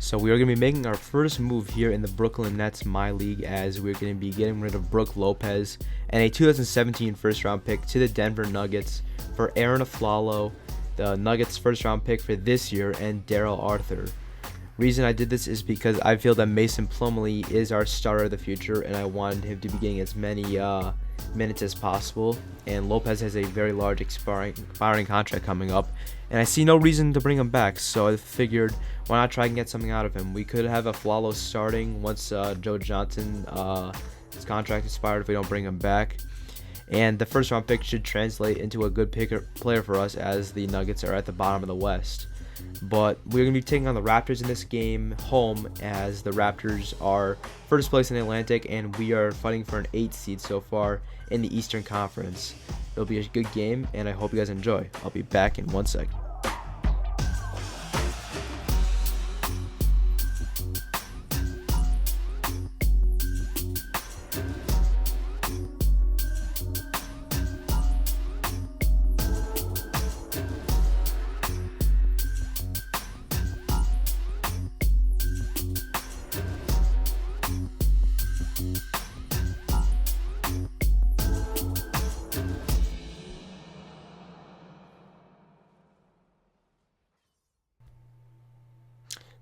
So we are going to be making our first move here in the Brooklyn Nets My League, as we're going to be getting rid of Brook Lopez and a 2017 first round pick to the Denver Nuggets for Aaron Aflalo, the Nuggets first round pick for this year, and Daryl Arthur. Reason I did this is because I feel that Mason Plumlee is our starter of the future, and I wanted him to be getting as many minutes as possible. And Lopez has a very large expiring contract coming up, and I see no reason to bring him back. So I figured, why not try and get something out of him? We could have Aflalo starting once Joe Johnson his contract expired if we don't bring him back. And the first round pick should translate into a good player for us, as the Nuggets are at the bottom of the West. But we're going to be taking on the Raptors in this game home, as the Raptors are first place in the Atlantic, and we are fighting for an 8th seed so far in the Eastern Conference. It'll be a good game, and I hope you guys enjoy. I'll be back in 1 second.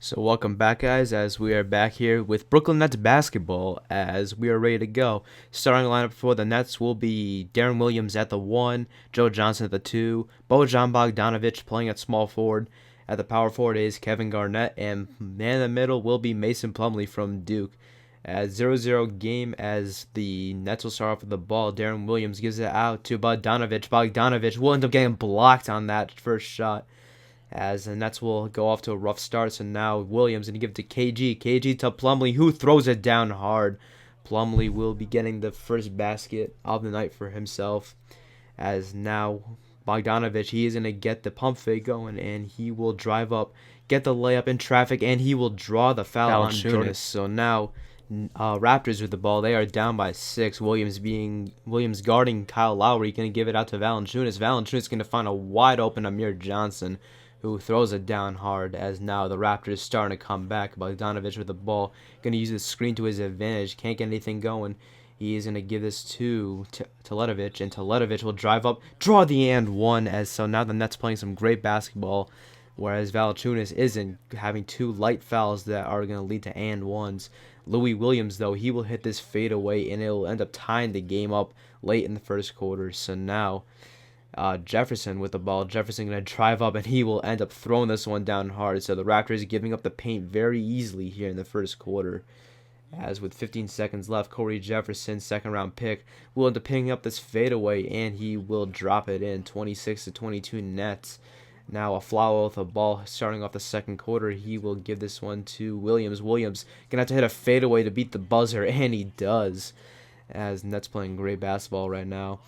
So welcome back, guys, as we are back here with Brooklyn Nets basketball, as we are ready to go. Starting lineup for the Nets will be Darren Williams at the 1, Joe Johnson at the 2, Bojan Bogdanovic playing at small forward. At the power forward is Kevin Garnett, and man in the middle will be Mason Plumlee from Duke. As 0-0 game, as the Nets will start off with the ball. Darren Williams gives it out to Bogdanovic. Bogdanovic will end up getting blocked on that first shot, as the Nets will go off to a rough start. So now Williams going to give it to KG. KG to Plumlee, who throws it down hard. Plumlee will be getting the first basket of the night for himself, as now Bogdanovic, he is going to get the pump fake going, and he will drive up, get the layup in traffic, and he will draw the foul on Valanciunas. So now Raptors with the ball. They are down by 6. Williams guarding Kyle Lowry, going to give it out to Valanciunas. Valanciunas going to find a wide open Amir Johnson, who throws it down hard, as now the Raptors starting to come back. Bogdanovic with the ball, going to use the screen to his advantage. Can't get anything going. He is going to give this to Teletovic, and Teletovic will drive up, draw the and one, as so now the Nets playing some great basketball, whereas Valanciunas isn't, having 2 light fouls that are going to lead to and ones. Louis Williams, though, he will hit this fadeaway, and it will end up tying the game up late in the first quarter. So now Jefferson with the ball. Jefferson going to drive up, and he will end up throwing this one down hard. So the Raptors giving up the paint very easily here in the first quarter. As with 15 seconds left, Corey Jefferson, second-round pick, will end up picking up this fadeaway, and he will drop it in, 26-22 Nets. Now Aflalo with the ball starting off the second quarter. He will give this one to Williams. Williams going to have to hit a fadeaway to beat the buzzer, and he does, as Nets playing great basketball right now.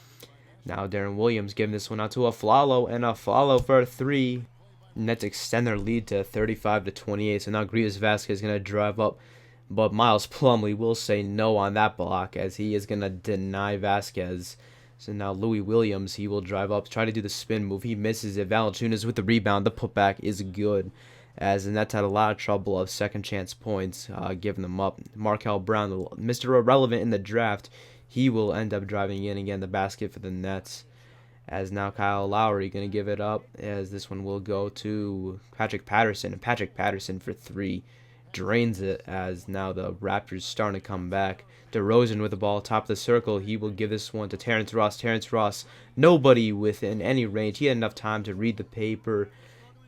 Now Darren Williams giving this one out to Aflalo, and Aflalo for a 3. Nets extend their lead to 35-28. So now Grievous Vasquez is going to drive up, but Miles Plumlee will say no on that block, as he is going to deny Vasquez. So now Louis Williams, he will drive up, try to do the spin move. He misses it. Valanciunas with the rebound. The putback is good, as the Nets had a lot of trouble of second chance points, giving them up. Markel Brown, Mr. Irrelevant in the draft, he will end up driving in again the basket for the Nets. As now Kyle Lowry going to give it up, as this one will go to Patrick Patterson. And Patrick Patterson for 3 drains it, as now the Raptors starting to come back. DeRozan with the ball, top of the circle. He will give this one to Terrence Ross. Terrence Ross, nobody within any range. He had enough time to read the paper,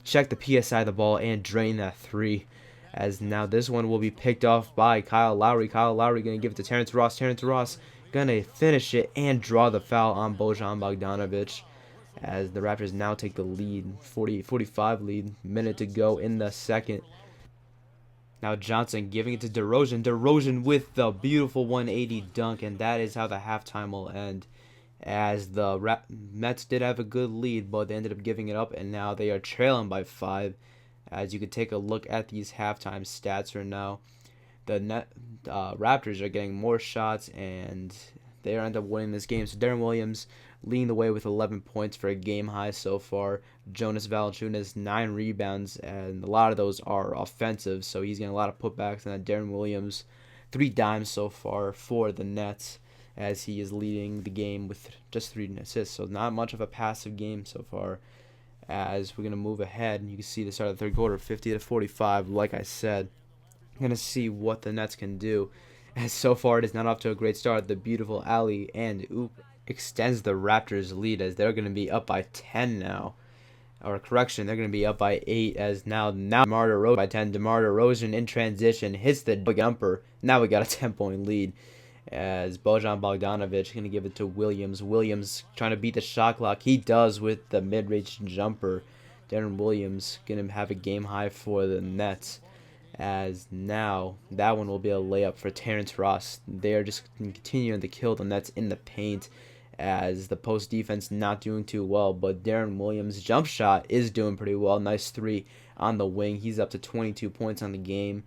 check the PSI of the ball, and drain that 3. As now this one will be picked off by Kyle Lowry. Kyle Lowry going to give it to Terrence Ross. Terrence Ross going to finish it and draw the foul on Bojan Bogdanovic, as the Raptors now take the lead, 40-45 lead, minute to go in the second. Now Johnson giving it to DeRozan. DeRozan with the beautiful 180 dunk, and that is how the halftime will end, as the Mets did have a good lead, but they ended up giving it up, and now they are trailing by 5. As you could take a look at these halftime stats right now, the Raptors are getting more shots, and they end up winning this game. So Darren Williams, leading the way with 11 points for a game high so far. Jonas Valanciunas 9 rebounds, and a lot of those are offensive, so he's getting a lot of putbacks. And then Darren Williams 3 dimes so far for the Nets, as he is leading the game with just 3 assists. So not much of a passive game so far. As we're going to move ahead, you can see the start of the third quarter, 50-45. Like I said, I'm going to see what the Nets can do. As so far it is not off to a great start. The beautiful alley and oop extends the Raptors' lead, as they're going to be up by 10 now. Or correction, they're going to be up by 8, as now DeMar DeRozan by 10. DeMar DeRozan in transition hits the jumper. Now we got a 10-point lead, as Bojan Bogdanovic going to give it to Williams. Williams trying to beat the shot clock. He does with the mid-range jumper. Darren Williams going to have a game high for the Nets, as now that one will be a layup for Terrence Ross. They are just continuing to kill the Nets in the paint, as the post defense not doing too well, but Darren Williams' jump shot is doing pretty well. Nice 3 on the wing. He's up to 22 points on the game.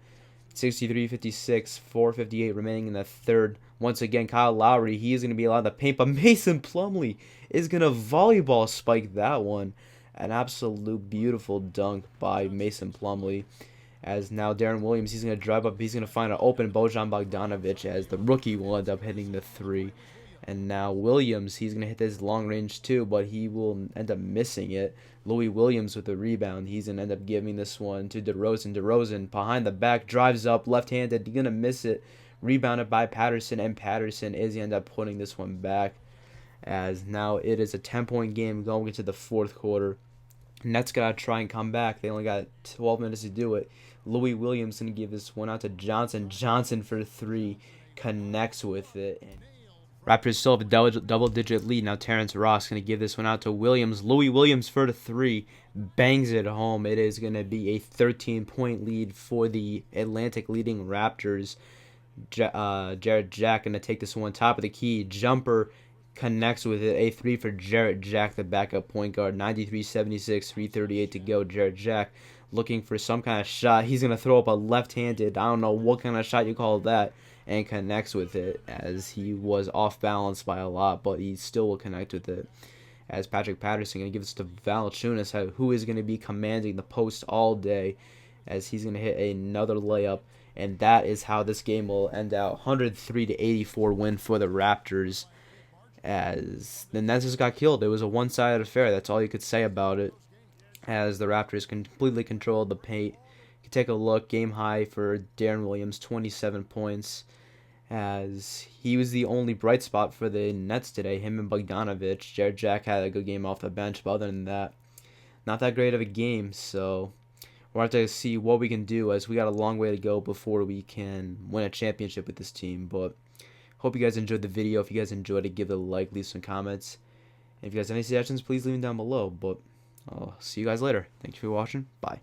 63-56, 4:58 remaining in the third. Once again, Kyle Lowry, he is going to be allowed to paint, but Mason Plumlee is going to volleyball spike that one. An absolute beautiful dunk by Mason Plumlee. As now Darren Williams, he's going to drive up, he's going to find an open Bojan Bogdanovic, as the rookie will end up hitting the 3. And now Williams, he's going to hit this long range too, but he will end up missing it. Louis Williams with the rebound. He's going to end up giving this one to DeRozan. DeRozan behind the back, drives up, left-handed. He's going to miss it. Rebounded by Patterson, and Patterson is going to end up putting this one back, as now it is a 10-point game going into the fourth quarter. Nets got to try and come back. They only got 12 minutes to do it. Louis Williams going to give this one out to Johnson. Johnson for 3, connects with it. And Raptors still have a double-digit lead. Now Terrence Ross going to give this one out to Williams. Louis Williams for the 3, bangs it home. It is going to be a 13-point lead for the Atlantic-leading Raptors. Jarrett Jack going to take this one top of the key. Jumper connects with it. A 3 for Jarrett Jack, the backup point guard. 93-76, 3:38 to go. Jarrett Jack looking for some kind of shot. He's going to throw up a left-handed, I don't know what kind of shot you call that, and connects with it, as he was off balance by a lot, but he still will connect with it. As Patrick Patterson going to give this to Valanciunas, who is going to be commanding the post all day, as he's going to hit another layup, and that is how this game will end out. 103-84 win for the Raptors, as the Nets just got killed. It was a one-sided affair. That's all you could say about it, as the Raptors completely controlled the paint. You can take a look. Game high for Darren Williams, 27 points, as he was the only bright spot for the Nets today. Him and Bogdanovic. Jarrett Jack had a good game off the bench, but other than that, not that great of a game. So we'll have to see what we can do, as we got a long way to go before we can win a championship with this team. But hope you guys enjoyed the video. If you guys enjoyed it, give it a like, leave some comments. And if you guys have any suggestions, please leave them down below. But I'll see you guys later. Thank you for watching. Bye.